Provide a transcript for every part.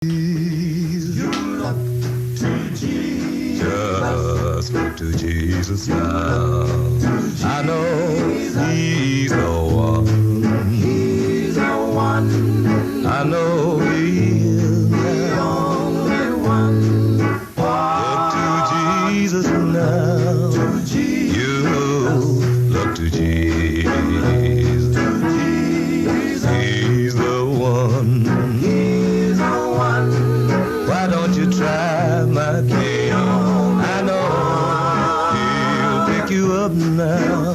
You look to Jesus. Just look to Jesus now. I know He's the one. He's the one. I know He is the only one. Look to Jesus now. You look to Jesus. He's the one. Why don't you try my king? I know he'll pick you up now.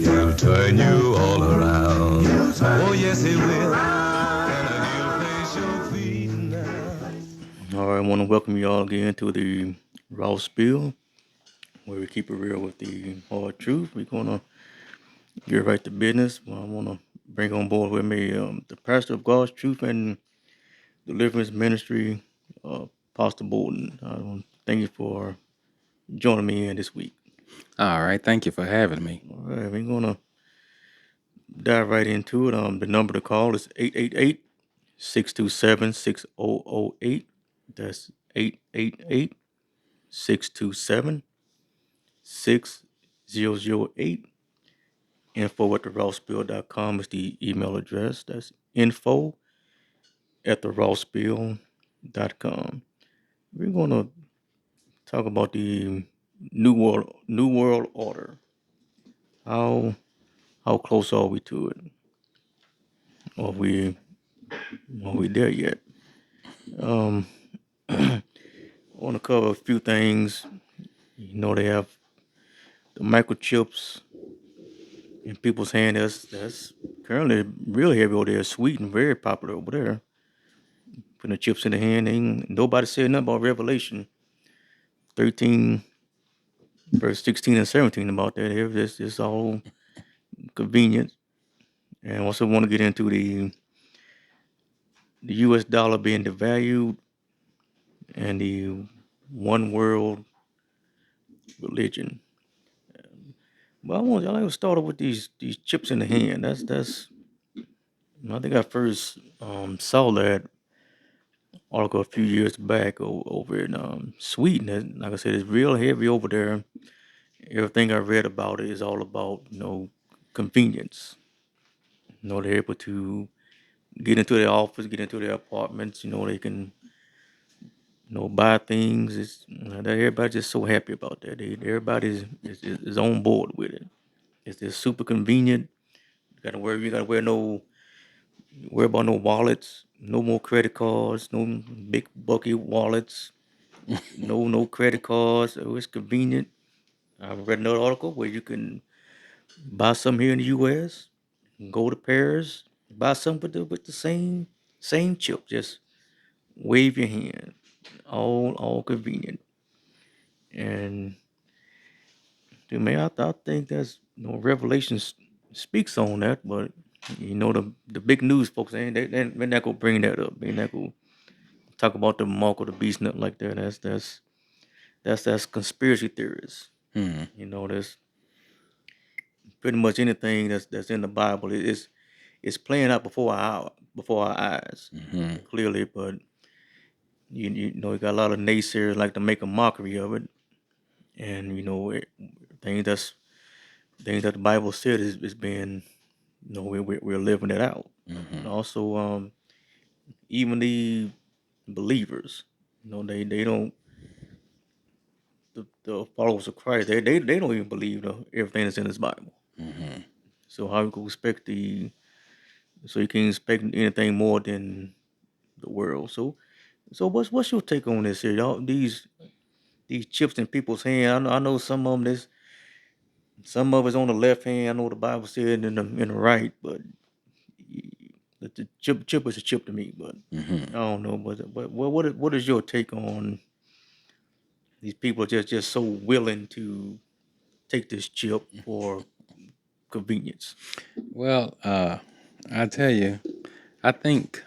He'll turn you all around. Oh, yes, he will. And he'll place your feet now. All right, I want to welcome you all again to the Raw Spill, where we keep it real with the hard truth. We're going to get right to business. I want to bring on board with me the pastor of God's Truth and Deliverance Ministry, Pastor Bolden. Thank you for joining me in this week. All right. Thank you for having me. All right, we're going to dive right into it. The number to call is 888-627-6008. That's 888-627-6008. info@therawspill.com is the email address. That's info@therawspill.com. We're going to talk about the New World Order. How close are we to it? Are we there yet? I want to cover a few things. You know, they have the microchips in people's hand. That's currently really heavy over there. Sweden, very popular over there. Putting the chips in the hand. Nobody said nothing about Revelation 13, verse 16 and 17 about that. It's all convenient. And also want to get into the U.S. dollar being devalued and the one world religion. Well, I like to start off with these chips in the hand. That's. I think I first saw that article a few years back over in Sweden. And like I said, it's real heavy over there. Everything I read about it is all about convenience. They're able to get into their office, get into their apartments. They can buy things. Everybody's just so happy about that. Everybody is on board with it. It's just super convenient. You gotta worry about no wallets, no more credit cards, no big bulky wallets, no credit cards. Oh, it's convenient. I read another article where you can buy some here in the U.S., go to Paris, buy some with the same chip. Just wave your hand. All convenient. And to me, I think that's Revelation speaks on that, but the big news folks they're not gonna bring that up. They're not gonna talk about the mark of the beast, nothing like that. That's conspiracy theories. There's pretty much anything that's in the Bible. It's playing out before our eyes clearly, but you got a lot of naysayers like to make a mockery of it, and things that's things that the Bible said is being we're living it out. And also even the believers, they don't the followers of Christ they don't even believe everything that's in this Bible. So how you can expect you can't expect anything more than the world. So what's your take on this here, y'all? These chips in people's hand. I know some of them some of it's on the left hand. I know the Bible said in the right, but the chip is a chip to me. But I don't know. But what is your take on these people just so willing to take this chip for convenience? Well, I tell you, I think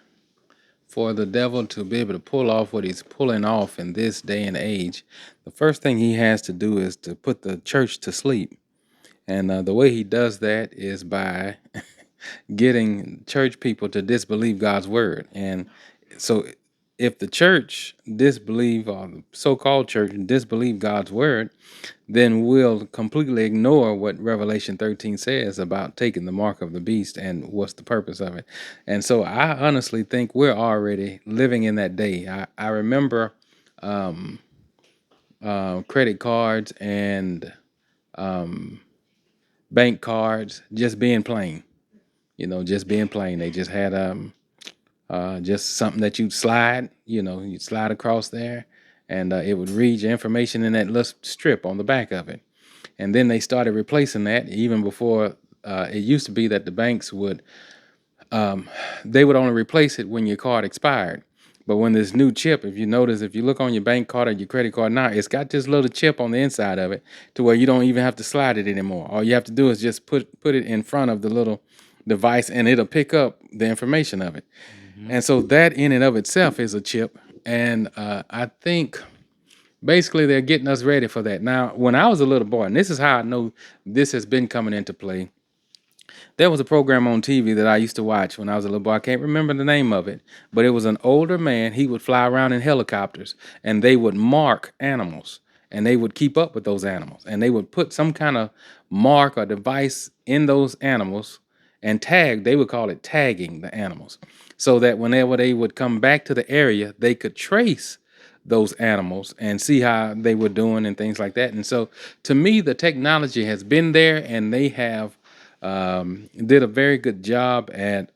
for the devil to be able to pull off what he's pulling off in this day and age, the first thing he has to do is to put the church to sleep. And the way he does that is by getting church people to disbelieve God's word. And So if the church disbelieve, or the so-called church disbelieve God's word, then we'll completely ignore what Revelation 13 says about taking the mark of the beast and what's the purpose of it. And so I honestly think we're already living in that day. I remember um, credit cards and um, bank cards just being plain, just being plain. They just had just something that you'd slide, you'd slide across there, and it would read your information in that little strip on the back of it. And then they started replacing that even before. It used to be that the banks would they would only replace it when your card expired. But when this new chip, if you notice, if you look on your bank card or your credit card now, it's got this little chip on the inside of it to where you don't even have to slide it anymore. All you have to do is just put it in front of the little device and it'll pick up the information of it. Hmm. And so that in and of itself is a chip. And I think basically they're getting us ready for that. Now, when I was a little boy, and this is how I know this has been coming into play, there was a program on TV that I used to watch when I was a little boy. I can't remember the name of it, but it was an older man. He would fly around in helicopters and they would mark animals and they would keep up with those animals and they would put some kind of mark or device in those animals and tag, they would call it tagging the animals, so that whenever they would come back to the area, they could trace those animals and see how they were doing and things like that. And so to me, the technology has been there and they have did a very good job at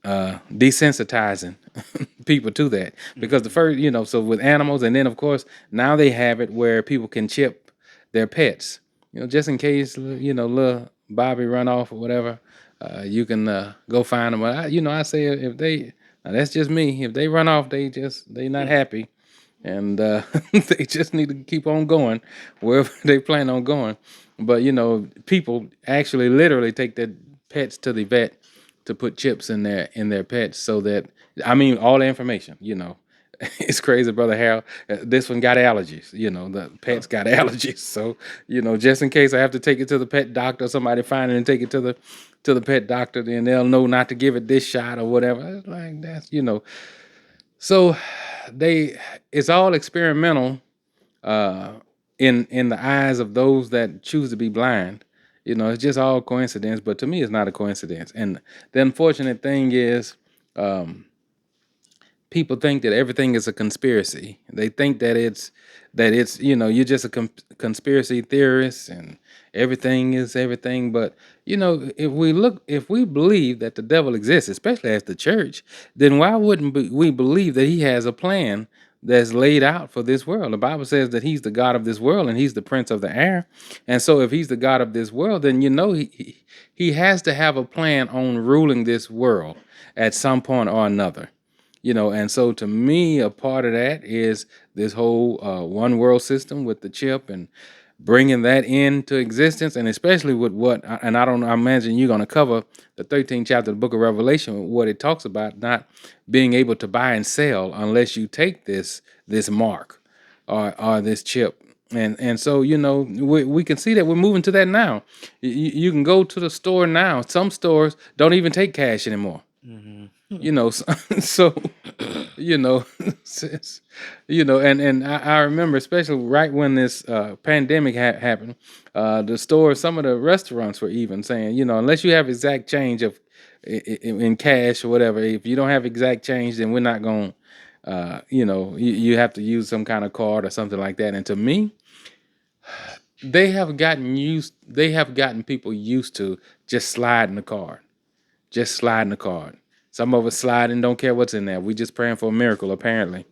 desensitizing people to that. Because the Hmm. first, so with animals, and then of course now they have it where people can chip their pets, just in case little Bobby run off or whatever. You can go find them. But I say if they, now that's just me. If they run off, they not happy, and they just need to keep on going wherever they plan on going. But people actually literally take their pets to the vet to put chips in their pets, so that, I mean, all the information. It's crazy, brother Harold. This one got allergies. The pet's got allergies, so just in case I have to take it to the pet doctor, somebody find it and take it to the pet doctor, then they'll know not to give it this shot or whatever. It's like that's. So they it's all experimental uh in the eyes of those that choose to be blind. It's just all coincidence, but to me it's not a coincidence. And the unfortunate thing is, um people think that everything is a conspiracy. They think that it's you're just a conspiracy theorist and everything is everything. But if we believe that the devil exists, especially as the church, then why wouldn't we believe that he has a plan that's laid out for this world? The Bible says that he's the God of this world and he's the prince of the air. And so if he's the God of this world, then he has to have a plan on ruling this world at some point or another. And so to me, a part of that is this whole one world system with the chip and bringing that into existence. And especially with and I don't, I imagine you're going to cover the 13th chapter of the book of Revelation, what it talks about not being able to buy and sell unless you take this mark or this chip. And so we can see that we're moving to that now. You can go to the store now. Some stores don't even take cash anymore. Hmm. So you know sis, and I remember, especially right when this pandemic happened, the stores, some of the restaurants were even saying, unless you have exact change of in cash or whatever, if you don't have exact change, then we're not going, you have to use some kind of card or something like that. And to me, they have gotten people used to just sliding the card, just sliding the card. Some of us slide and don't care what's in there. We just praying for a miracle, apparently.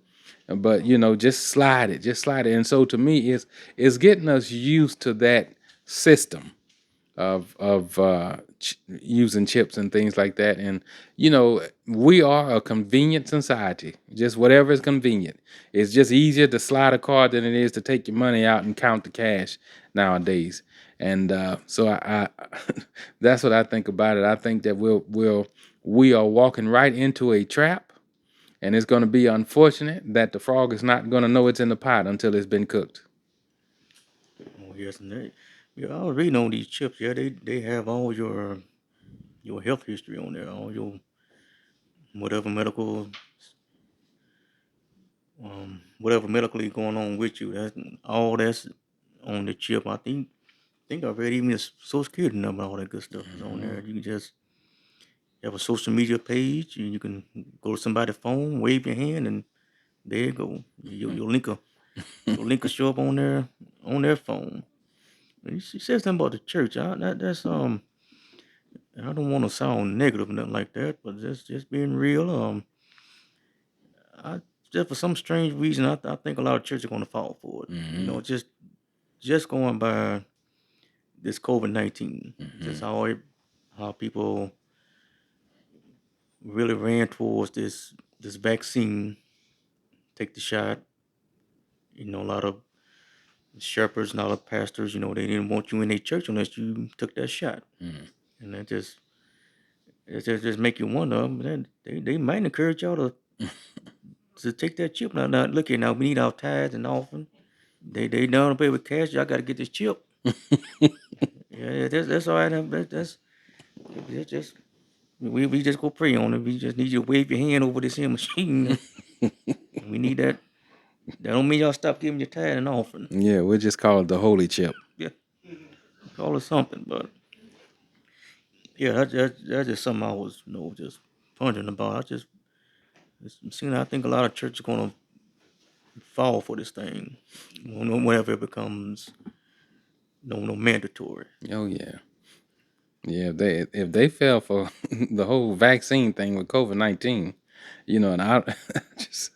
But just slide it, just slide it. And so to me, it's getting us used to that system of using chips and things like that. And we are a convenient society. Just whatever is convenient. It's just easier to slide a card than it is to take your money out and count the cash nowadays. And so that's what I think about it. I think that we are walking right into a trap, and it's going to be unfortunate that the frog is not going to know it's in the pot until it's been cooked. Oh yes, and yeah, I was reading on these chips. Yeah, they have all your health history on there, all your whatever medical, whatever medically going on with you. That's all that's on the chip. I think I read even his social security number, all that good stuff is on there. You can just have a social media page, and you can go to somebody's phone, wave your hand, and there you go. Your link will show up on their phone. And she said something about the church. I don't want to sound negative or nothing like that, but just being real. I just for some strange reason, I think a lot of churches are going to fall for it. Just going by this COVID-19, just how people really ran towards this vaccine, take the shot. A lot of shepherds and all the pastors, they didn't want you in their church unless you took that shot, and that just make you wonder. They might encourage y'all to take that chip. Now look here. Now we need our tithes and offering. They don't pay with cash. Y'all got to get this chip. Yeah, that's all right. That's just we just go pray on it. We just need you to wave your hand over this here machine. We need that. That don't mean y'all stop giving your tithe and offering. Yeah, we'll just call it the holy chip. Yeah, call it something. But yeah, that's just something I was just pondering about. I think a lot of churches are gonna fall for this thing whenever it becomes no mandatory. Oh yeah. Yeah, if they fell for the whole vaccine thing with COVID-19, and just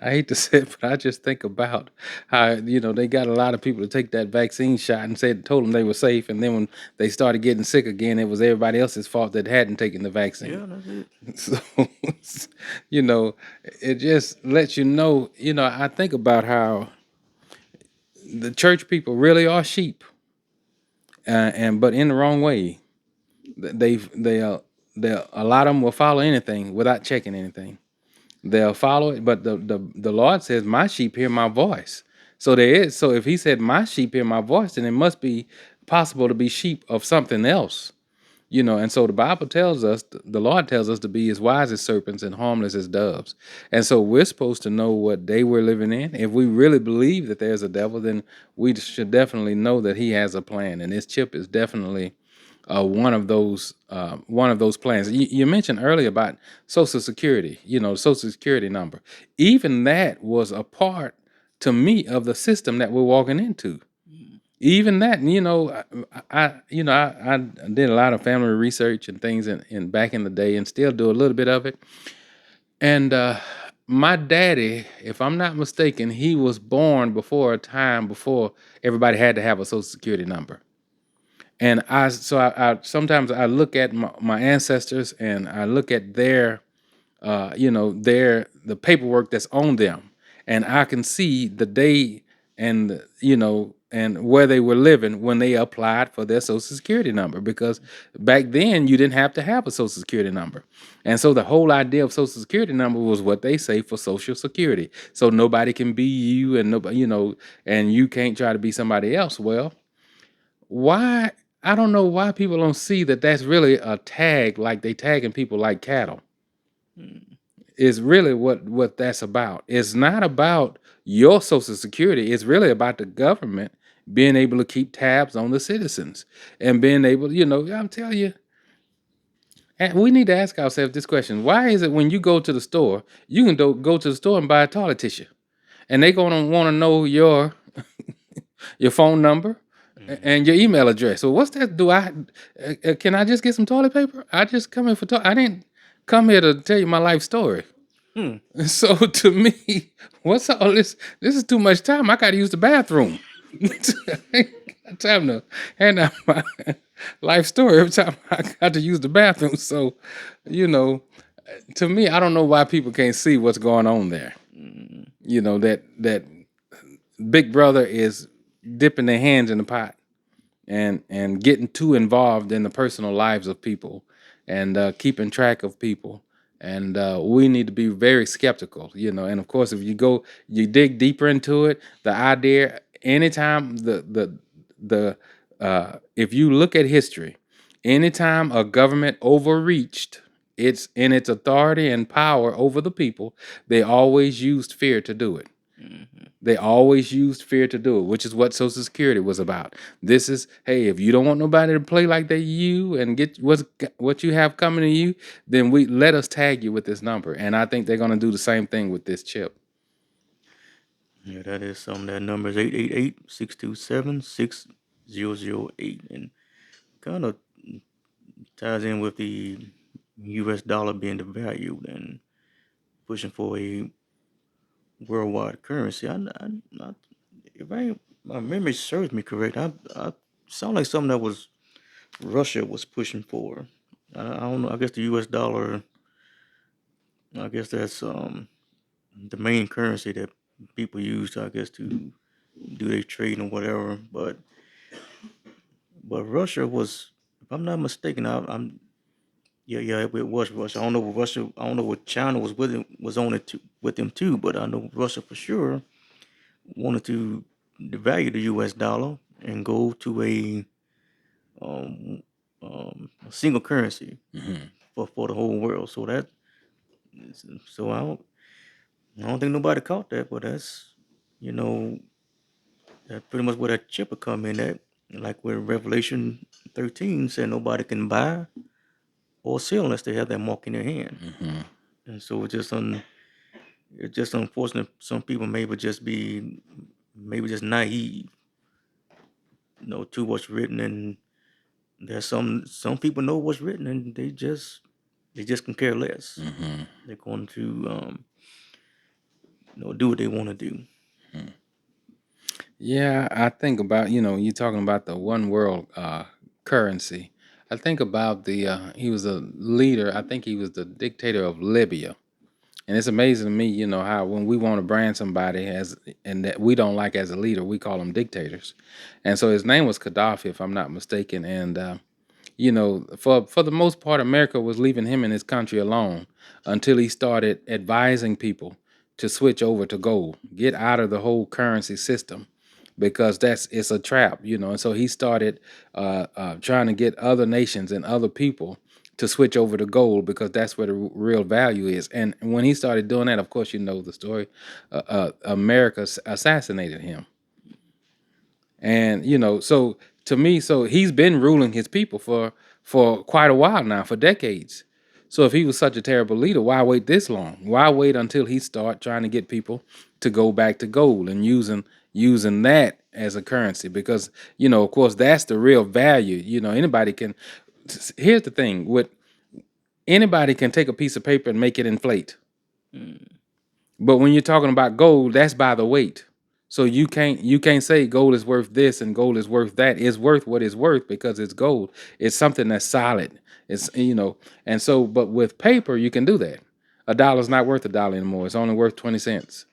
I hate to say it, but I just think about how they got a lot of people to take that vaccine shot and told them they were safe, and then when they started getting sick again, it was everybody else's fault that hadn't taken the vaccine. Yeah, that's it. So, it just lets I think about how the church people really are sheep, but in the wrong way. They a lot of them will follow anything without checking anything. They'll follow it, but the Lord says, "My sheep hear my voice." So if He said, "My sheep hear my voice," then it must be possible to be sheep of something else. And so the Bible tells us, the Lord tells us to be as wise as serpents and harmless as doves. And so we're supposed to know what day we're living in. If we really believe that there's a devil, then we should definitely know that he has a plan. And this chip is definitely one of those plans. You mentioned earlier about Social Security, Social Security number. Even that was a part to me of the system that we're walking into. Even that, I did a lot of family research and things in back in the day, and still do a little bit of it. And my daddy, if I'm not mistaken, he was born before a time before everybody had to have a Social Security number. And I sometimes I look at my ancestors, and I look at their the paperwork that's on them, and I can see the day and and where they were living when they applied for their Social Security number, because back then you didn't have to have a Social Security number. And so the whole idea of Social Security number was what they say for Social Security. So nobody can be you, and nobody, and you can't try to be somebody else. Well, why? I don't know why people don't see that that's really a tag, like they tagging people like cattle. Is really what that's about. It's not about your Social Security. It's really about the government being able to keep tabs on the citizens, and being able, I'm telling you, and we need to ask ourselves this question: why is it when you go to the store, you can go to the store and buy a toilet tissue, and they're gonna want to know your phone number and your email address? So what's that? Can I just get some toilet paper? I just come here for I didn't come here to tell you my life story. So to me, what's all this? This is too much time. I got to use the bathroom. I ain't got time to hand out my life story every time I got to use the bathroom. So, to me, I don't know why people can't see what's going on there. That Big Brother is dipping their hands in the pot and getting too involved in the personal lives of people, and keeping track of people. And we need to be very skeptical, And of course, if you dig deeper into it, the idea, anytime if you look at history, anytime a government overreached It's in its authority and power over the people. They always used fear to do it. Mm-hmm. They always used fear to do it, which is what Social Security was about. This is, hey, if you don't want nobody to play like they you and get what you have coming to you, then we let us tag you with this number. And I think they're going to do the same thing with this chip. Yeah, that is something. That number is 888-627-6008, and kind of ties in with the U.S. dollar being devalued and pushing for a worldwide currency. If my memory serves me correct, I sound like something that was Russia was pushing for. I don't know. I guess the U.S. dollar. I guess that's the main currency that people use. I guess to do their trading or whatever. But Russia was, if I'm not mistaken, I'm yeah, it was Russia. I don't know what Russia. I don't know what China was with him, was on it with them too. But I know Russia for sure wanted to devalue the U.S. dollar and go to um, a single currency Hmm. for the whole world. So I don't think nobody caught that, but that's you know that's pretty much where that chip will come in at. Like where Revelation 13 said nobody can buy or sell unless they have that mark in their hand. Hmm. And so it's just unfortunate some people maybe just naive, to what's written, and there's some people know what's written and they just can care less. Hmm. They're going to do what they want to do. Yeah, I think about, you talking about the one world currency. I think about he was a leader. I think he was the dictator of Libya. And it's amazing to me, how when we want to brand somebody as and that we don't like as a leader, we call them dictators. And so his name was Gaddafi, if I'm not mistaken. And for the most part, America was leaving him and his country alone until he started advising people to switch over to gold, get out of the whole currency system because it's a trap. And so he started trying to get other nations and other people to switch over to gold because that's where the real value is. And when he started doing that, of course, you know the story. America assassinated him, and so to me, so he's been ruling his people for quite a while now, for decades. So if he was such a terrible leader, why wait this long? Why wait until he start trying to get people to go back to gold and using that as a currency? Because of course, that's the real value. Anybody can. Here's the thing: with anybody can take a piece of paper and make it inflate. Mm. But when you're talking about gold, that's by the weight. So you can't say gold is worth this and gold is worth that. It's worth what it's worth because it's gold. It's something that's solid. And so but with paper you can do that. A dollar's not worth a dollar anymore. It's only worth 20 cents.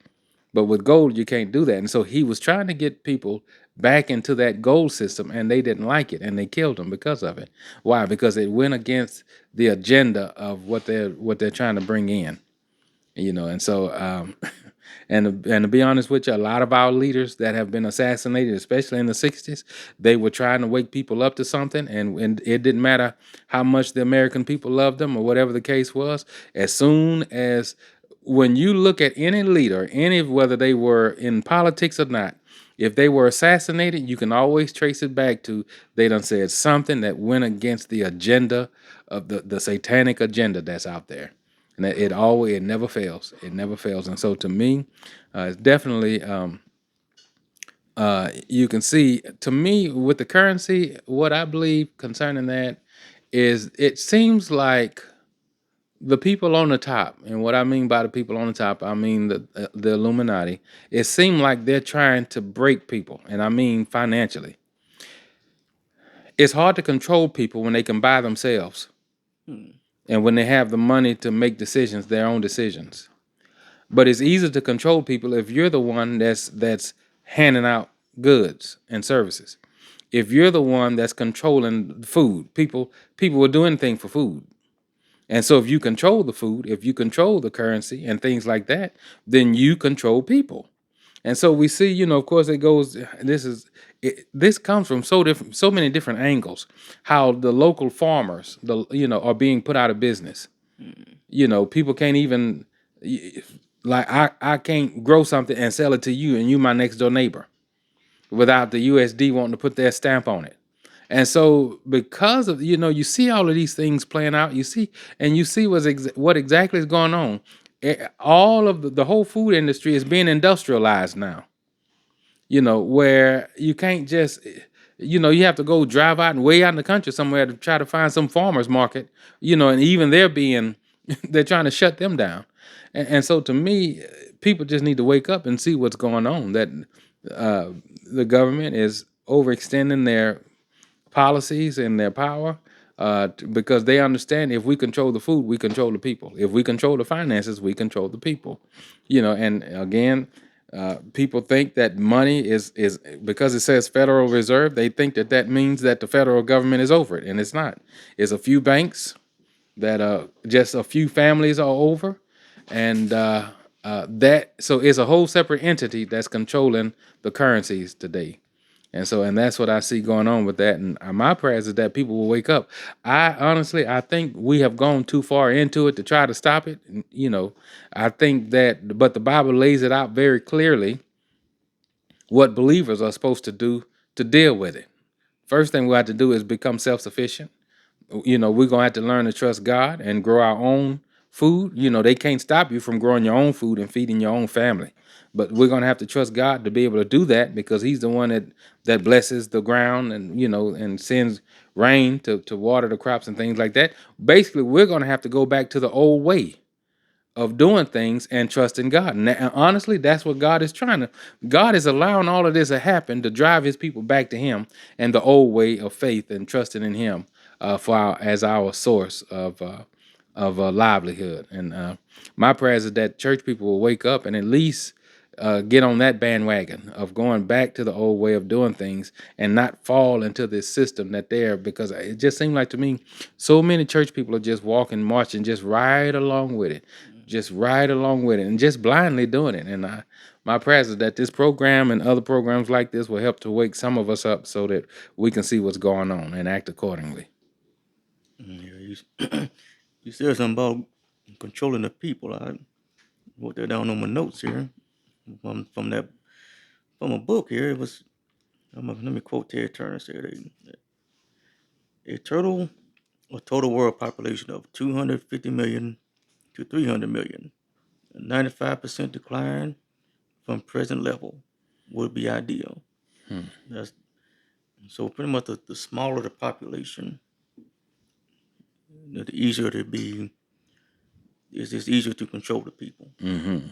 But with gold you can't do that. And so he was trying to get people back into that gold system and they didn't like it and they killed him because of it. Why? Because it went against the agenda of what they're trying to bring in. And so and to be honest with you, a lot of our leaders that have been assassinated, especially in the 60s, they were trying to wake people up to something, and it didn't matter how much the American people loved them or whatever the case was. As soon as when you look at any leader, any whether they were in politics or not, if they were assassinated, you can always trace it back to they done said something that went against the agenda of the satanic agenda that's out there. And it never fails. It never fails. And so to me, it's definitely you can see to me with the currency, what I believe concerning that is it seems like the people on the top, and what I mean by the people on the top, I mean the Illuminati. It seemed like they're trying to break people, and I mean financially. It's hard to control people when they can buy themselves, Mm. and when they have the money to make decisions, their own decisions. But it's easy to control people if you're the one that's handing out goods and services. If you're the one that's controlling food, people will do anything for food. And so if you control the food, if you control the currency and things like that, then you control people. And so we see, of course, it goes. This comes from so many different angles. How the local farmers, are being put out of business You know, people can't even like I can't grow something and sell it to you, and you my next door neighbor, without the USD wanting to put their stamp on it. And so, because of, you know, you see all of these things playing out, you see what exactly is going on. All of the whole food industry is being industrialized now. You know, where you can't just, you know, you have to go drive out and way out in the country somewhere to try to find some farmers market. You know, and even they're being, they're trying to shut them down. And so, to me, people just need to wake up and see what's going on. That uh, the government is overextending their policies and their power, because they understand if we control the food, we control the people. If we control the finances, we control the people. You know, and again, people think that money is because it says Federal Reserve. They think that that means that the federal government is over it, and it's not. It's a few banks that just a few families are over, and that so it's a whole separate entity that's controlling the currencies today. And so, and that's what I see going on with that. And my prayers is that people will wake up. I honestly, I think we have gone too far into it to try to stop it. You know, I think that, but the Bible lays it out very clearly what believers are supposed to do to deal with it. First thing we have to do is become self sufficient. You know, we're gonna have to learn to trust God and grow our own food. You know, they can't stop you from growing your own food and feeding your own family. But we're gonna have to trust God to be able to do that, because He's the one that blesses the ground, and, you know, and sends rain to water the crops and things like that. Basically, we're gonna have to go back to the old way of doing things and trusting God. And honestly, that's what God is trying to. God is allowing all of this to happen to drive His people back to Him and the old way of faith and trusting in Him as our source of livelihood. And my prayers is that church people will wake up and at least get on that bandwagon of going back to the old way of doing things and not fall into this system that they're, because it just seemed like to me so many church people are just walking, marching, just right along with it, just right along with it, and just blindly doing it. And my prayers is that this program and other programs like this will help to wake some of us up so that we can see what's going on and act accordingly. Yeah, you said something about controlling the people. I wrote that down on my notes here from that from a book here. It was let me quote Ted Turner said a total world population of 250 million to 300 million, a 95% decline from present level would be ideal. Hmm. That's so pretty much the smaller the population, the easier to be. It's easier to control the people. Mm-hmm.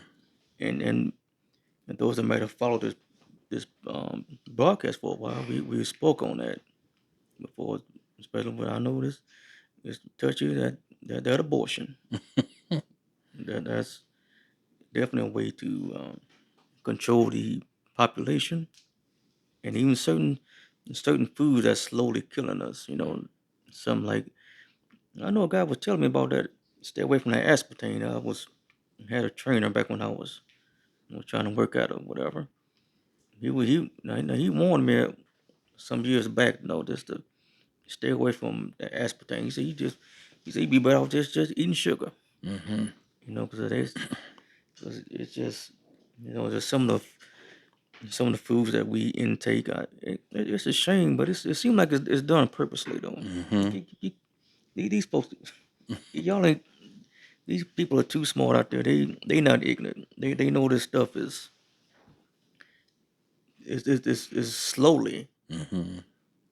And those that might have followed this broadcast for a while, we spoke on that before, especially what I noticed is touchy that abortion. That's definitely a way to control the population, and even certain foods that's slowly killing us. You know, some like I know a guy was telling me about that. Stay away from that aspartame. I had a trainer back when I was trying to work out or whatever. He warned me some years back, just to stay away from the aspartame. He said you'd be better off just eating sugar. Mm-hmm. Because it's just just some of the foods that we intake. It's a shame, but it seems like it's done purposely though. Mm-hmm. These folks, y'all ain't. These people are too smart out there. They not ignorant. They know this stuff is Mm-hmm.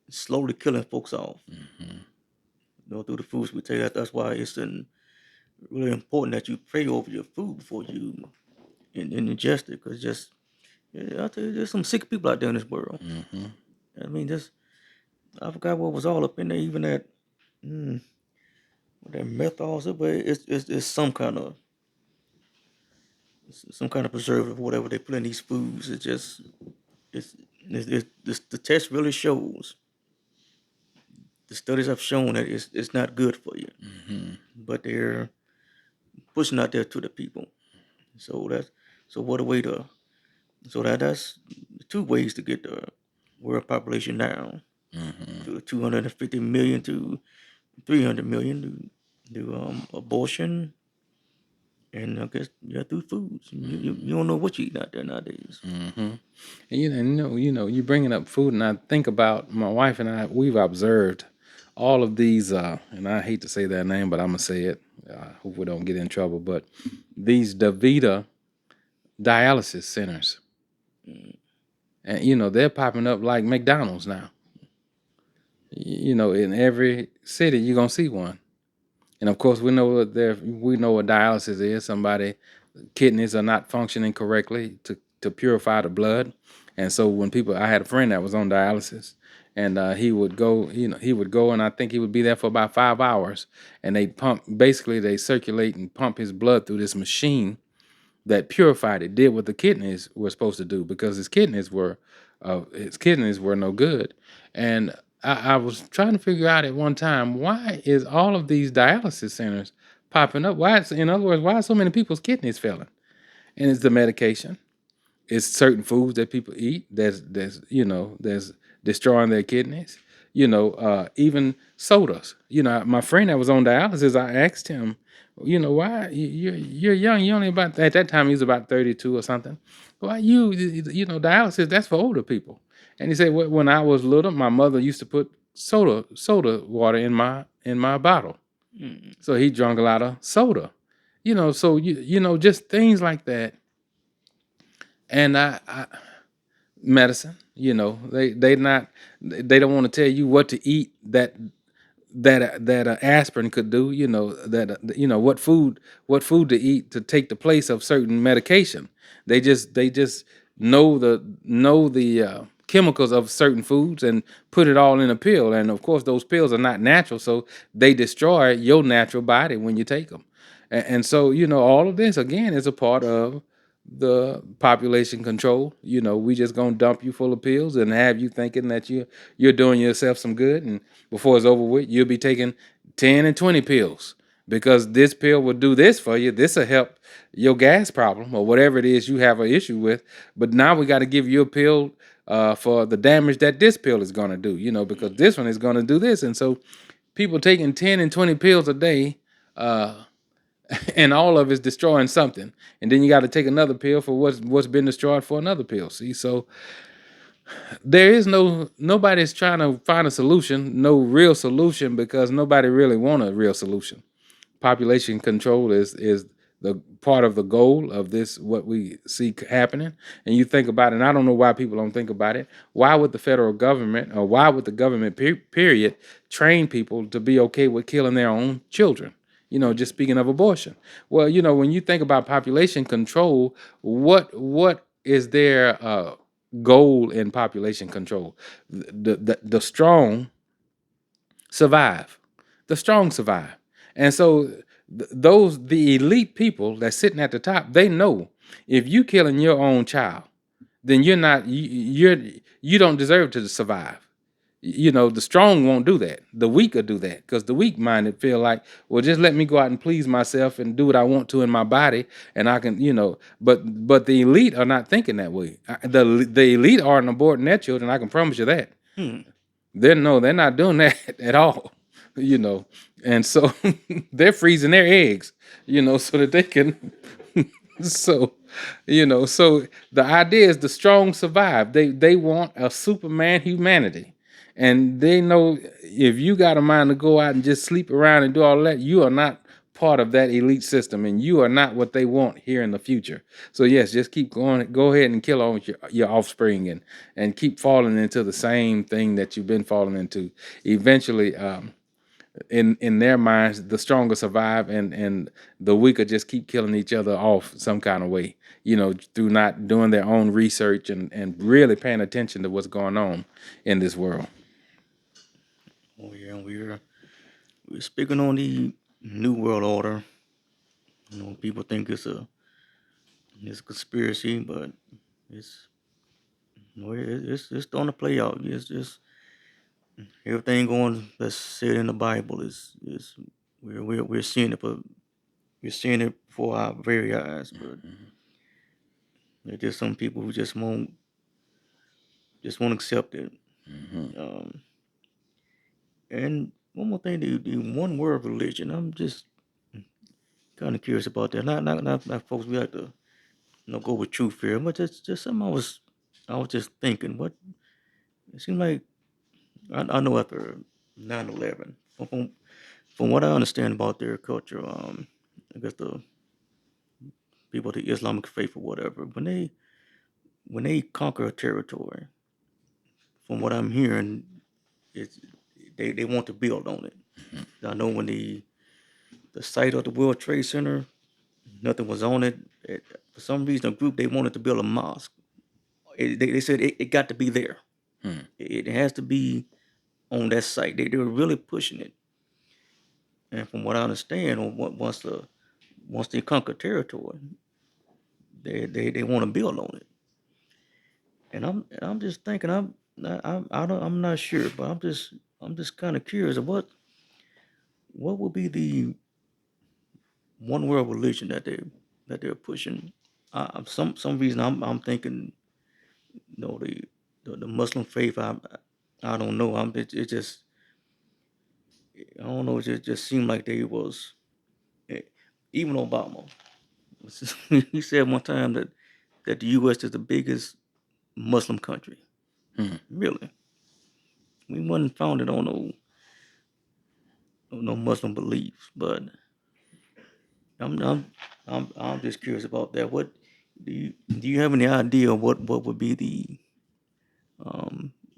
slowly killing folks off. Mm-hmm. Through the foods we take. That's why it's really important that you pray over your food before you and ingest it. Because I tell you, there's some sick people out there in this world. Mm-hmm. I mean, I forgot what was all up in there. Even that meth also, but it's some kind of preservative, whatever they put in these foods. It's, the test really shows. The studies have shown that it's not good for you, Mm-hmm. but they're pushing out there to the people. So that's so what a way to so that's two ways to get the world population down Mm-hmm. to 250 million to 300 million. do abortion, and I guess through foods. You don't know what you eat out there nowadays. Mm-hmm. And you bringing up food, and I think about my wife and I. We've observed all of these, and I hate to say that name, but I'm gonna say it. I hope we don't get in trouble. But these Davita dialysis centers, Mm. and they're popping up like McDonald's now. In every city you're gonna see one. And of course, we know what dialysis is. Somebody kidneys are not functioning correctly to purify the blood, and so when people, I had a friend that was on dialysis, and he would go, and I think he would be there for about 5 hours, and they circulate and pump his blood through this machine that purified it, did what the kidneys were supposed to do because his kidneys were no good. And I was trying to figure out at one time, why is all of these dialysis centers popping up? In other words, why are so many people's kidneys failing? And it's the medication. It's certain foods that people eat that's destroying their kidneys. Even sodas. My friend that was on dialysis, I asked him, why you're young, you only about, at that time he was about 32 or something. Why dialysis, that's for older people. And he said, well, when I was little, my mother used to put soda water in my bottle. Mm. So he drank a lot of soda. So just things like that. And I medicine, they don't want to tell you what to eat that aspirin could do. What food to eat to take the place of certain medication. They just know the chemicals of certain foods and put it all in a pill. And of course, those pills are not natural, so they destroy your natural body when you take them. And so all of this again is a part of the population control. We just gonna dump you full of pills and have you thinking that you're doing yourself some good, and before it's over with, you'll be taking 10 and 20 pills because this pill will do this for you. This will help your gas problem or whatever it is you have an issue with. But now we got to give you a pill for the damage that this pill is going to do, because this one is going to do this. And so people taking 10 and 20 pills a day, uh, and all of it's destroying something. And then you got to take another pill for what's been destroyed for another pill. See, so there is nobody's trying to find a solution, no real solution, because nobody really want a real solution. Population control is the part of the goal of this, what we see happening. And you think about it, and I don't know why people don't think about it. Why would the federal government, or why would the government period train people to be okay with killing their own children? Just speaking of abortion. Well, when you think about population control, what is their goal in population control? The strong survive. The strong survive. And so the elite people that's sitting at the top, they know if you killing your own child, then you don't deserve to survive. The strong won't do that. The weak will do that because the weak minded feel like, well, just let me go out and please myself and do what I want to in my body, and I can, But the elite are not thinking that way. The elite aren't aborting their children. I can promise you that. Hmm. They're not doing that at all. You know, and so they're freezing their eggs. So that they can. So, so the idea is the strong survive. They want a Superman humanity. And they know if you got a mind to go out and just sleep around and do all that, you are not part of that elite system, and you are not what they want here in the future. So yes, just keep going. Go ahead and kill all your offspring, and keep falling into the same thing that you've been falling into. Eventually, in their minds, the stronger survive, and the weaker just keep killing each other off some kind of way. Through not doing their own research and really paying attention to what's going on in this world. Oh yeah, and we're speaking on the new world order. People think it's a conspiracy, but it's it's starting to play out. It's just everything going that's said in the Bible is we're seeing it, but we're seeing it before our very eyes. But there's just some people who just won't accept it. Mhm. Um, and one more thing, the one world religion. I'm just kind of curious about that. Not folks. We have to go with true fear, but just something I was just thinking. What it seemed like I know after 9/11, from what I understand about their culture, I guess the people of the Islamic faith or whatever, when they conquer a territory, from what I'm hearing, it's they want to build on it. I know when the site of the World Trade Center, nothing was on it. For some reason, a group they wanted to build a mosque. They said it got to be there. Hmm. It has to be on that site. They were really pushing it. And from what I understand, once they conquer territory, they want to build on it. And I'm just thinking I'm not sure, but I'm just kind of curious of what would be the one world religion that they're pushing. Some reason I'm thinking the Muslim faith. I don't know. It just I don't know. It just seemed like they was eh, even Obama. He said one time that the U.S. is the biggest Muslim country. Hmm. Really, we wasn't founded on no Muslim beliefs, but I'm I'm I'm just curious about that. What do you have any idea what would be the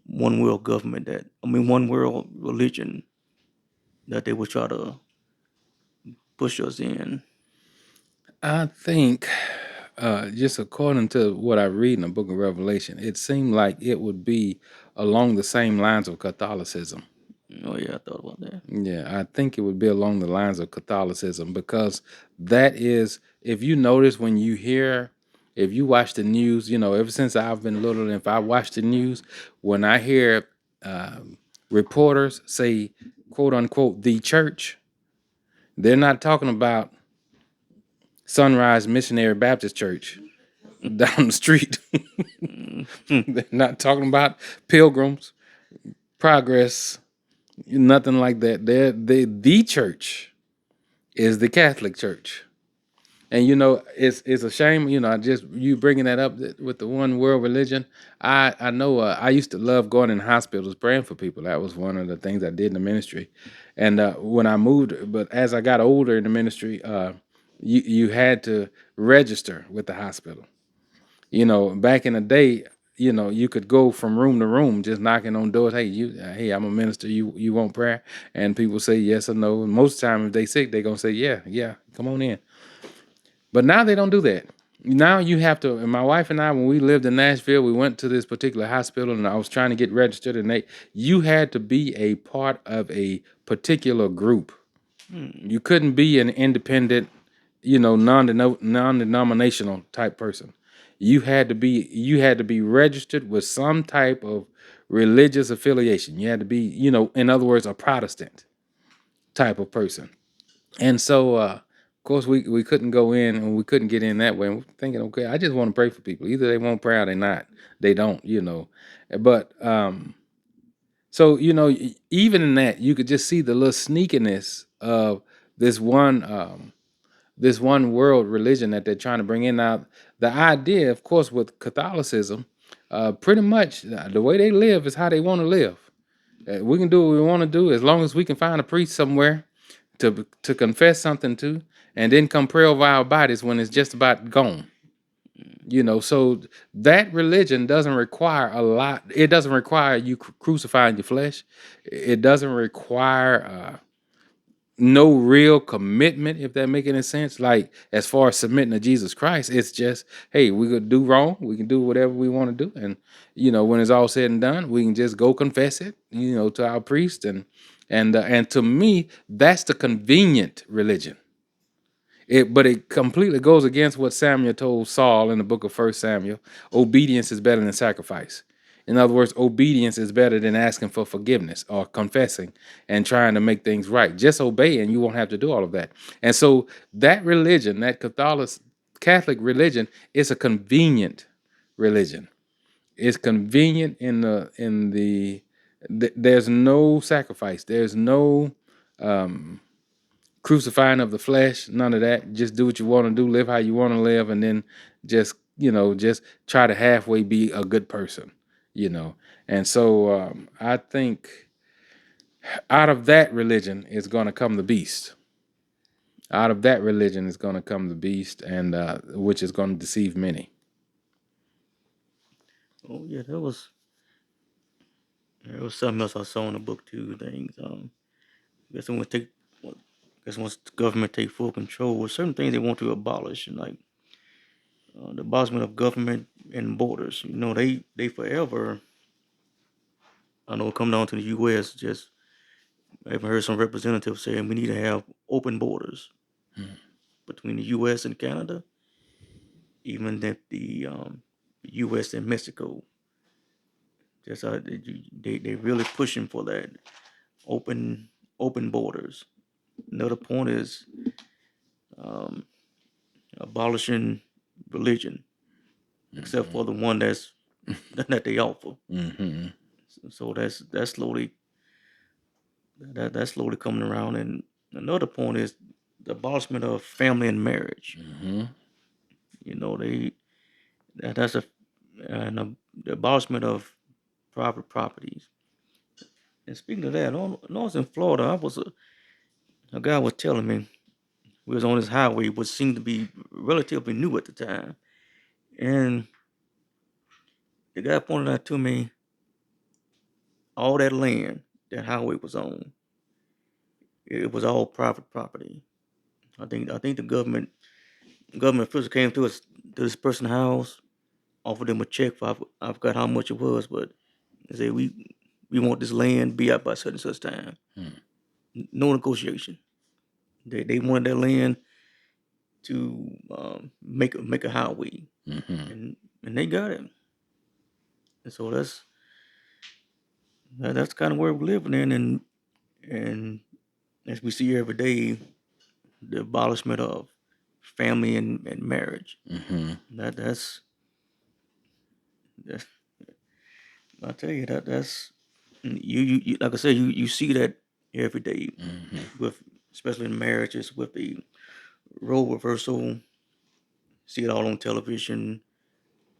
one world government one world religion that they would try to push us in? I think, just according to what I read in the book of Revelation, it seemed like it would be along the same lines of Catholicism. Oh yeah, I thought about that. Yeah, I think it would be along the lines of Catholicism because that is, if you notice when you hear, if you watch the news, ever since I've been little, and if I watch the news, when I hear reporters say, quote unquote, the church, they're not talking about Sunrise Missionary Baptist Church down the street. Mhm. They're not talking about Pilgrims, Progress, nothing like that. The church is the Catholic Church. And it's a shame, I just you bringing that up with the one world religion. I know I used to love going in hospitals praying for people. That was one of the things I did in the ministry. And when I moved, but as I got older in the ministry, you had to register with the hospital. Back in the day, you could go from room to room just knocking on doors. Hey, I'm a minister. You want prayer? And people say yes or no. And most of the time, if they sick, they gonna say yeah, come on in. But now they don't do that. Now you have to. And my wife and I, when we lived in Nashville, we went to this particular hospital, and I was trying to get registered, and you had to be a part of a particular group. You couldn't be an independent, non-denominational type person. You had to be registered with some type of religious affiliation. You had to be, in other words, a Protestant type of person. And so, of course, we couldn't go in, and we couldn't get in that way. And we're thinking, okay, I just want to pray for people. Either they want prayer or they not. They don't. But so even in that, you could just see the little sneakiness of this one world religion that they're trying to bring in. Now, the idea, of course, with Catholicism, pretty much the way they live is how they want to live. We can do what we want to do as long as we can find a priest somewhere to confess something to, and then come pray over our bodies when it's just about gone. So that religion doesn't require a lot. It doesn't require you crucifying your flesh. It doesn't require no real commitment, if that make any sense. Like as far as submitting to Jesus Christ, it's just, hey, we could do wrong, we can do whatever we want to do, and when it's all said and done, we can just go confess it, to our priest, and to me, that's the convenient religion. But it completely goes against what Samuel told Saul in the book of First Samuel. Obedience is better than sacrifice. In other words, obedience is better than asking for forgiveness or confessing and trying to make things right. Just obey, and you won't have to do all of that. And so that religion, that Catholic religion, is a convenient religion. It's convenient in the There's no sacrifice. There's no crucifying of the flesh. None of that. Just do what you want to do, live how you want to live, and then just just try to halfway be a good person. And so I think out of that religion is going to come the beast. Out of that religion is going to come the beast, and which is going to deceive many. Oh yeah, there was something else I saw in the book too. Things. I guess when take, well, I guess once the government take full control, there's certain things they want to abolish, and like the abolishment of government and borders. They forever. I know come down to the U.S. Just I even heard some representatives saying we need to have open borders between the U.S. and Canada, even if the U.S. and Mexico. Just they really pushing for that open open borders. Another point is um, abolishing religion, except for the one that they offer. Mm-hmm. So that's slowly that's slowly coming around. And another point is the abolishment of family and marriage. Mm-hmm. They that's a and the abolishment of private properties. And speaking of that, when I was in Florida, a guy was telling me we was on this highway, which seemed to be relatively new at the time, and the guy pointed out to me all that land that highway was on. It was all private property. I think the government official came to this person's house, offered them a check for I forgot how much it was, but they said we want this land be out by such and such time. No negotiation. They wanted that land to make a highway, Mm-hmm. and they got it. And so that's kind of where we're living in, and as we see every day, the abolishment of family and marriage. Mm-hmm. That's I tell you that's you like I said you see that every day Mm-hmm. with especially in marriages with the role reversal. See it all on television.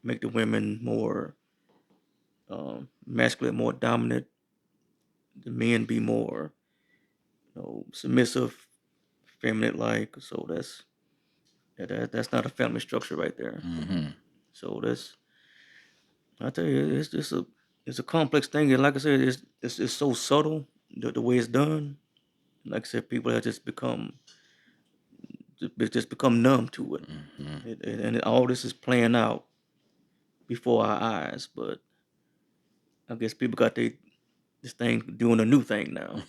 Make the women more masculine, more dominant. The men be more submissive, feminine like. So that's not a family structure right there. Mm-hmm. So I tell you it's a complex thing, and like I said, it's so subtle the way it's done. Like I said, people have just become numb to it. Mm-hmm. And all this is playing out before our eyes. But I guess people got this thing doing a new thing now.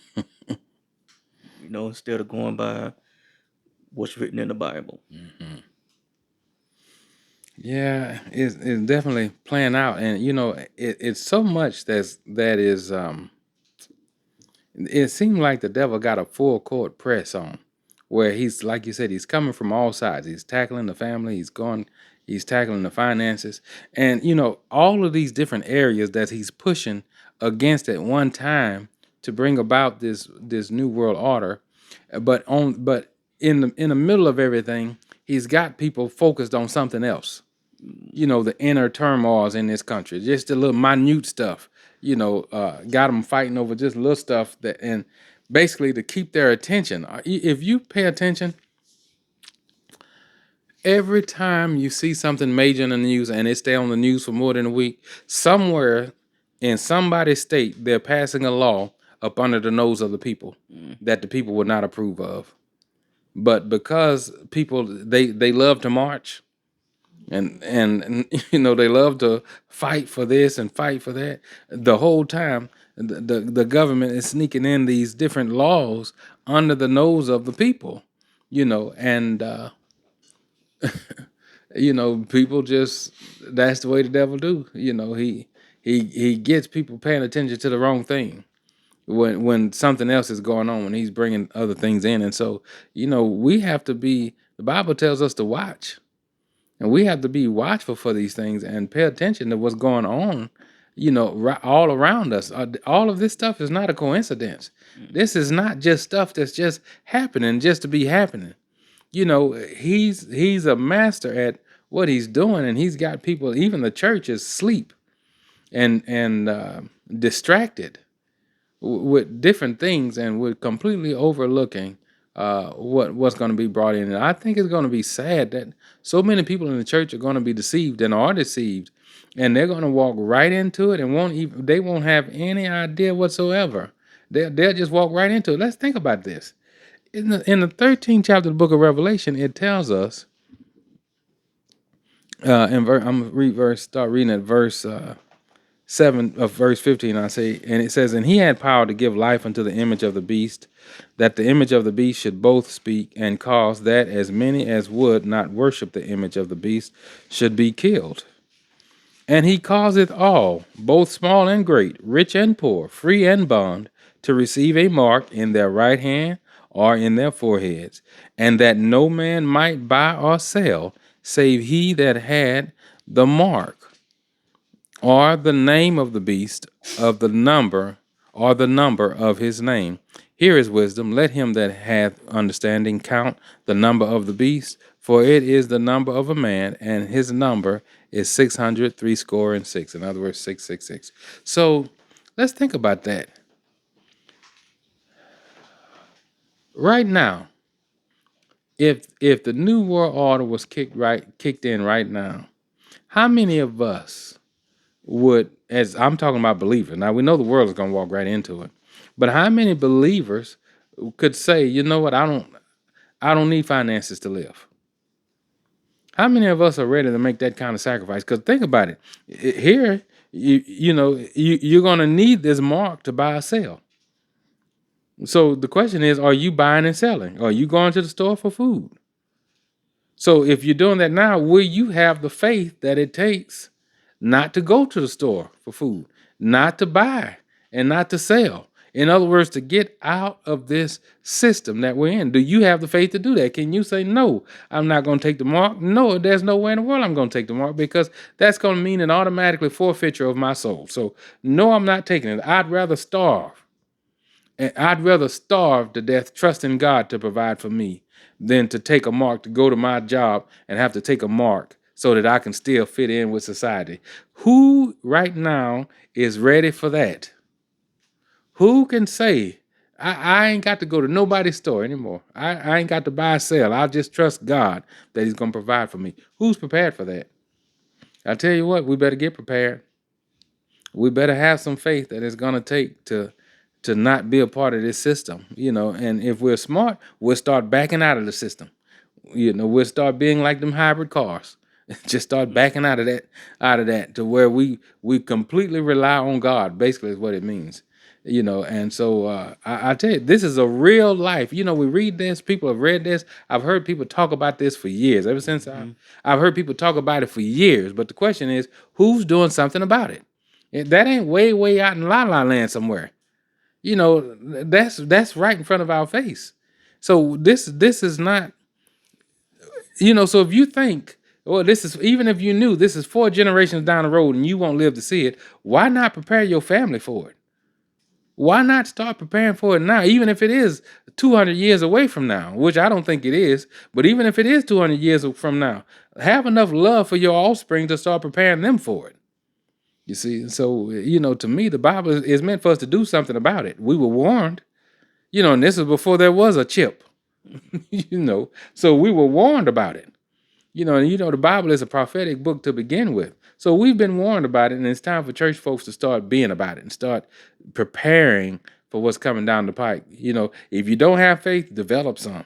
Instead of going by what's written in the Bible. Mm-hmm. Yeah, it's definitely playing out, and it's so much that is. It seemed like the devil got a full court press on, where he's like you said, he's coming from all sides. He's tackling the family. He's tackling the finances, and all of these different areas that he's pushing against at one time to bring about this new world order. But in the middle of everything, he's got people focused on something else. The inner turmoils in this country, just the little minute stuff, got them fighting over just little stuff and basically to keep their attention. If you pay attention, every time you see something major in the news and it stay on the news for more than a week, somewhere in somebody's state, they're passing a law up under the nose of the people that the people would not approve of. But because people they love to march, and they love to fight for this and fight for that, the whole time the government is sneaking in these different laws under the nose of the people, and people just, that's the way the devil do. He gets people paying attention to the wrong thing when something else is going on, when he's bringing other things in. And so we have to be, the Bible tells us to watch. And we have to be watchful for these things and pay attention to what's going on all around us. All of this stuff is not a coincidence. This is not just stuff that's just happening just to be happening. He's a master at what he's doing, and he's got people, even the church, is asleep and distracted with different things, and we're completely overlooking what's going to be brought in. And I think it's going to be sad that so many people in the church are going to be deceived and are deceived, and they're going to walk right into it and they won't have any idea whatsoever. They'll just walk right into it. Let's think about this. In the 13th chapter of the book of Revelation, it tells us, I'm gonna start reading at verse 7 of verse 15. I say, and it says, and he had power to give life unto the image of the beast, that the image of the beast should both speak, and cause that as many as would not worship the image of the beast should be killed. And he causeth all, both small and great, rich and poor, free and bond, to receive a mark in their right hand or in their foreheads, and that no man might buy or sell, save he that had the mark, or the name of the beast, of the number, or the number of his name. Here is wisdom. Let him that hath understanding count the number of the beast, for it is the number of a man, and his number is 666. In other words, 666. So let's think about that. Right now, if the New World Order was kicked in right now, how many of us would, as I'm talking about believers, now we know the world is going to walk right into it, but how many believers could say, you know what, I don't need finances to live? How many of us are ready to make that kind of sacrifice? Because think about it. Here, you're going to need this mark to buy or sell. So the question is, are you buying and selling? Are you going to the store for food? So if you're doing that now, will you have the faith that it takes not to go to the store for food, not to buy, and not to sell? In other words, to get out of this system that we're in. Do you have the faith to do that? Can you say, no, I'm not going to take the mark? No, there's no way in the world I'm going to take the mark, because that's going to mean an automatically forfeiture of my soul. So no, I'm not taking it. I'd rather starve. And I'd rather starve to death, trusting God to provide for me, than to take a mark, to go to my job and have to take a mark so that I can still fit in with society. Who right now is ready for that? Who can say, I ain't got to go to nobody's store anymore. I ain't got to buy or sell. I'll just trust God that he's going to provide for me. Who's prepared for that? I tell you what, we better get prepared. We better have some faith that it's going to take to not be a part of this system, and if we're smart, we'll start backing out of the system. We'll start being like them hybrid cars. Just start backing out of that to where we completely rely on God, basically is what it means. And so I tell you, this is a real life. We read this, people have read this. I've heard people talk about this for years. Ever since I've heard people talk about it for years. But the question is, who's doing something about it? That ain't way out in La La Land somewhere. That's right in front of our face. So this is not, so if you think, well, this is, even if you knew this is 4 generations down the road and you won't live to see it, why not prepare your family for it? Why not start preparing for it now, even if it is 200 years away from now, which I don't think it is, but even if it is 200 years from now, have enough love for your offspring to start preparing them for it. You see, so, to me, the Bible is meant for us to do something about it. We were warned, and this is before there was a chip, so we were warned about it. And the Bible is a prophetic book to begin with. So we've been warned about it, and it's time for church folks to start being about it and start preparing for what's coming down the pike. If you don't have faith, develop some.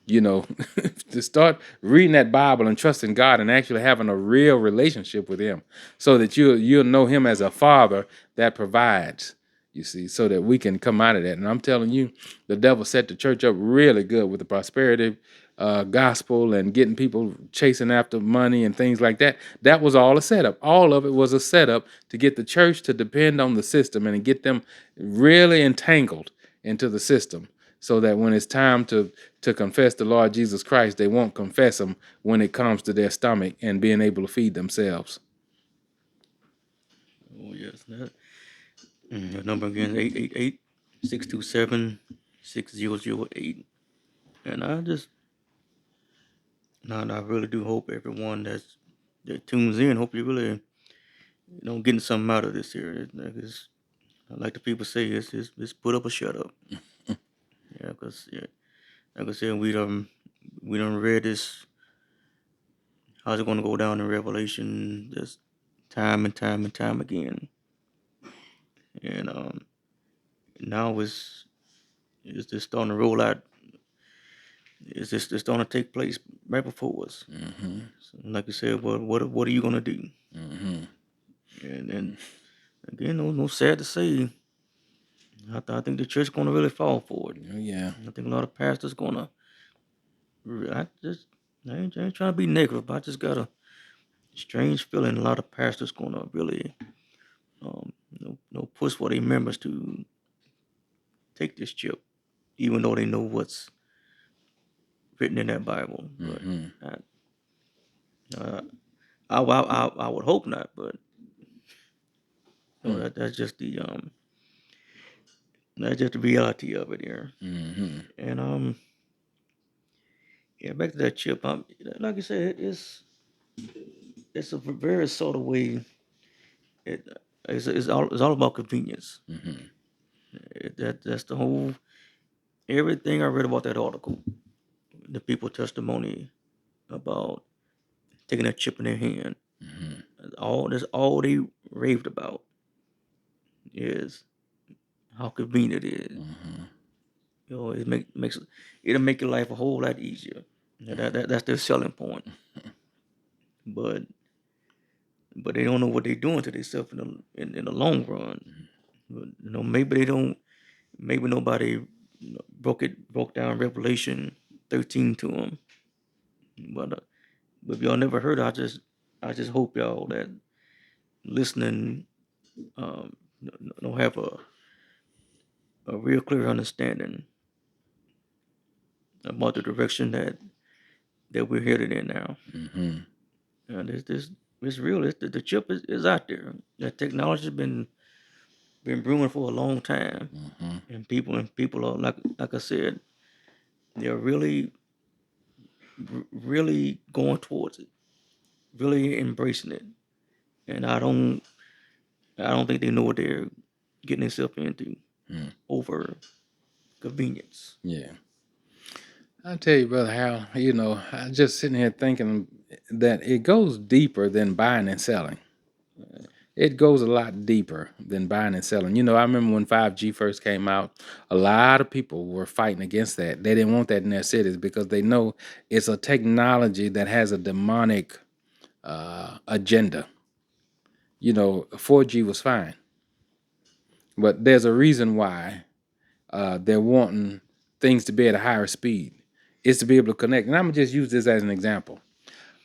To start reading that Bible and trusting God and actually having a real relationship with him, so that you'll know him as a father that provides, you see, so that we can come out of that. And I'm telling you, the devil set the church up really good with the prosperity gospel and getting people chasing after money and things like that. That was all a setup. All of it was a setup to get the church to depend on the system and to get them really entangled into the system, so that when it's time to confess the Lord Jesus Christ, they won't confess him when it comes to their stomach and being able to feed themselves. Oh yes. The number again is 888-627-6008. And I really do hope everyone that tunes in, hope you really getting something out of this here. Like the people say, it's put up or shut up. Yeah, because like I said, we done read this. How's it going to go down in Revelation? Just time and time and time again, and now it's just starting to roll out. It's starting to take place right before us. Mm-hmm. So, like you said, what are you gonna do? Mm-hmm. And then again, no sad to say, I think the church gonna really fall for it. Oh, yeah. I think a lot of pastors gonna. I just I ain't trying to be negative, but I just got a strange feeling a lot of pastors gonna really push for their members to take this chip, even though they know what's written in that Bible. But Mm-hmm. uh, I would hope not. But Hmm. that's just the reality of it here. Mm-hmm. And yeah, back to that chip. Like I said, it's a very sort of way. It it's all about convenience. Mm-hmm. That's the whole everything I read about that article. The people testimony about taking that chip in their hand. Mm-hmm. All they raved about is how convenient it is. Mm-hmm. It'll make your life a whole lot easier. That's their selling point. But they don't know what they're doing to themselves in the long run. But, maybe they don't. Maybe nobody broke down Revelation 13 to them. But if y'all never heard, I just hope y'all that listening don't have a real clear understanding about the direction that we're headed in now. Mm-hmm. And this it's real. The chip is out there. That technology's been brewing for a long time, Mm-hmm. and people are like I said, they're really going towards it, really embracing it. And I don't think they know what they're getting themselves into Mm. over convenience. Yeah. I tell you, Brother Hal, I'm just sitting here thinking that it goes deeper than buying and selling. It goes a lot deeper than buying and selling. I remember when 5G first came out, a lot of people were fighting against that. They didn't want that in their cities because they know it's a technology that has a demonic agenda. 4G was fine, but there's a reason why they're wanting things to be at a higher speed. It's to be able to connect. And I'm going to just use this as an example.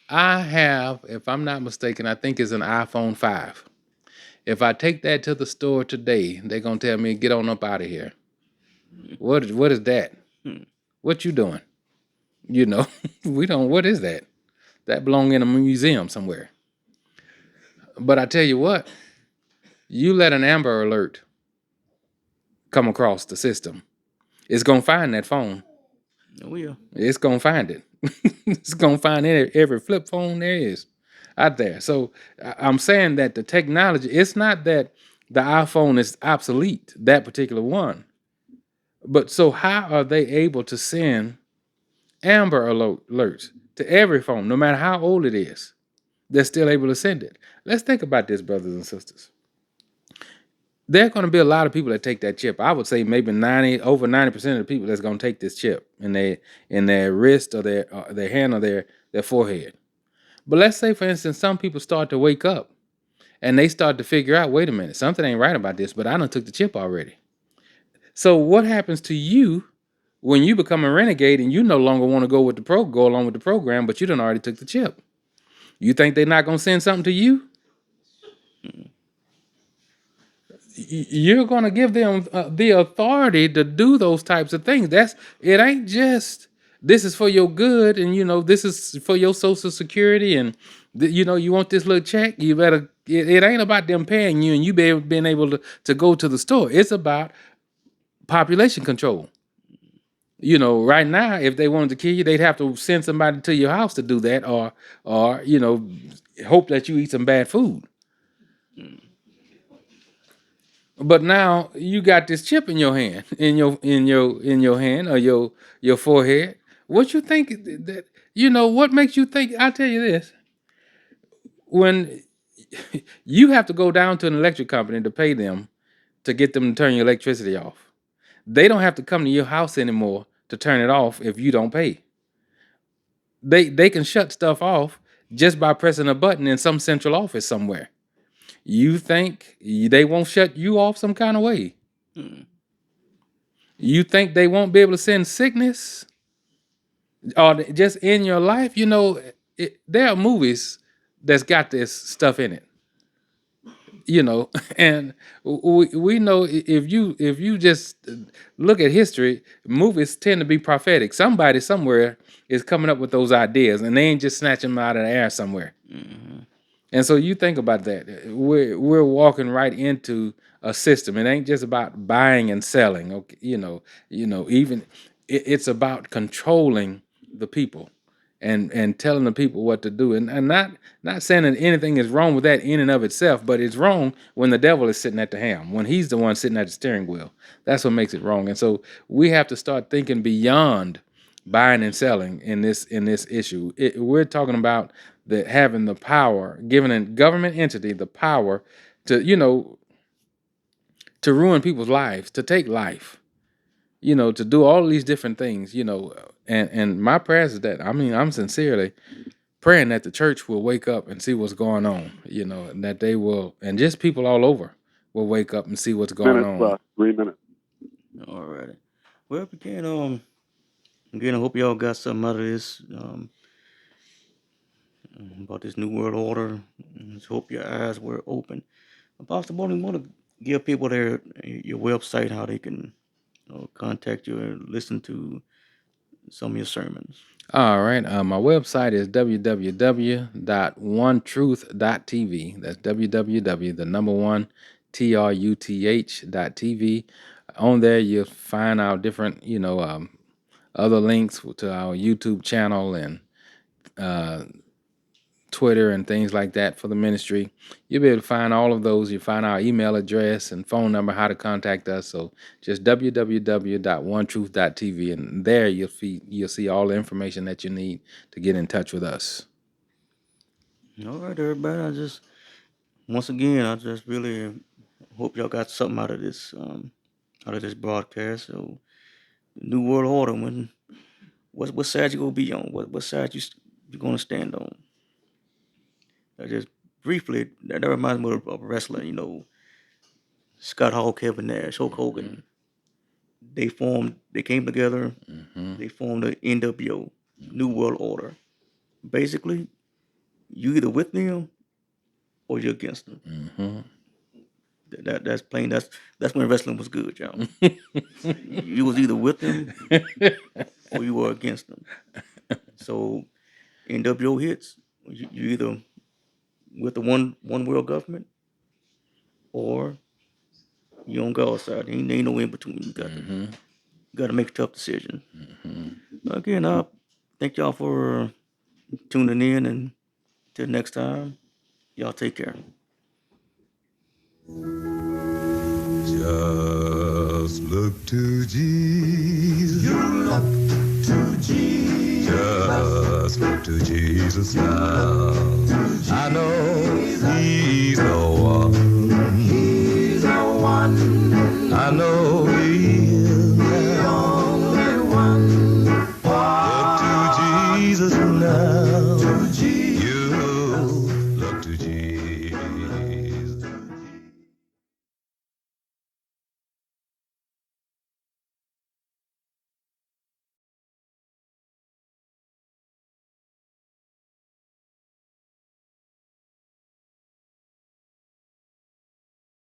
I have, if I'm not mistaken, I think it's an iPhone 5. If I take that to the store today, they're gonna tell me, get on up out of here. What is that? Hmm. What you doing? We don't, what is that? That belong in a museum somewhere. But I tell you what, you let an Amber Alert come across the system, it's gonna find that phone. Oh yeah. It's gonna find it. It's gonna find every flip phone there is out there. So I'm saying that the technology, it's not that the iPhone is obsolete, that particular one. But so how are they able to send Amber alerts to every phone, no matter how old it is? They're still able to send it. Let's think about this, brothers and sisters. There are going to be a lot of people that take that chip. I would say maybe over 90% of the people that's going to take this chip in their wrist or their hand or their forehead. But let's say, for instance, some people start to wake up and they start to figure out, wait a minute, something ain't right about this, but I done took the chip already. So what happens to you when you become a renegade and you no longer want to go along with the program, but you done already took the chip? You think they're not going to send something to you? You're going to give them the authority to do those types of things. It ain't just this is for your good, and this is for your social security, and You know, you want this little check, you better. It ain't about them paying you and you being able to go to the store. It's about population control. You know, right now, if they wanted to kill you, they'd have to send somebody to your house to do that, or you know, hope that you eat some bad food. But now you got this chip in your hand, in your hand or your forehead. What you think that you know? What makes you think? I'll tell you this: when you have to go down to an electric company to pay them to get them to turn your electricity off, they don't have to come to your house anymore to turn it off if you don't pay. They can shut stuff off just by pressing a button in some central office somewhere. You think they won't shut you off some kind of way? You think they won't be able to send sickness or just in your life? You know, there are movies that's got this stuff in it. You know, and we know if you just look at history, movies tend to be prophetic. Somebody somewhere is coming up with those ideas, and they ain't just snatching them out of the air somewhere. And so you think about that. We're walking right into a system. It ain't just about buying and selling. Okay, even it's about controlling the people and telling the people what to do. And not saying that anything is wrong with that in and of itself, but it's wrong when the devil is sitting at the helm, when he's the one sitting at the steering wheel. That's what makes it wrong. And so we have to start thinking beyond buying and selling in this issue. We're talking about having the power, giving a government entity the power to to ruin people's lives, to take life, to do all these different things, and my prayers is that I'm sincerely praying that the church will wake up and see what's going on, and that they will, and just people all over will wake up and see what's going on. 3 minutes. All right. Well, if you can, again, I hope y'all got something out of this. About this new world order. Just hope your eyes were open. Pastor Bonnie, want to give people your website, how they can contact you and listen to some of your sermons. All right. My website is www.onetruth.tv. That's www, the number one, TRUTH.tv. On there, you'll find our different, other links to our YouTube channel and Twitter and things like that for the ministry. You'll be able to find all of those. You find our email address and phone number, how to contact us. So just www.onetruth.tv, and there you'll see all the information that you need to get in touch with us. All right, everybody. Once again, I just really hope y'all got something out of this broadcast. So, New World Order. What side you gonna be on? What side you gonna stand on? Just briefly, that reminds me of wrestling. Scott Hall, Kevin Nash, Hulk Hogan. They came together. They formed the NWO, New World Order. Basically, you either with them or you're against them. That's plain. That's when wrestling was good, y'all. You was either with them or you were against them. So NWO hits, you either with the one world government or you on God's side. Ain't no in between. You got to make a tough decision. Again, thank y'all for tuning in, and till next time, y'all take care. Just look to Jesus. You look to Jesus. Just look to Jesus now. I know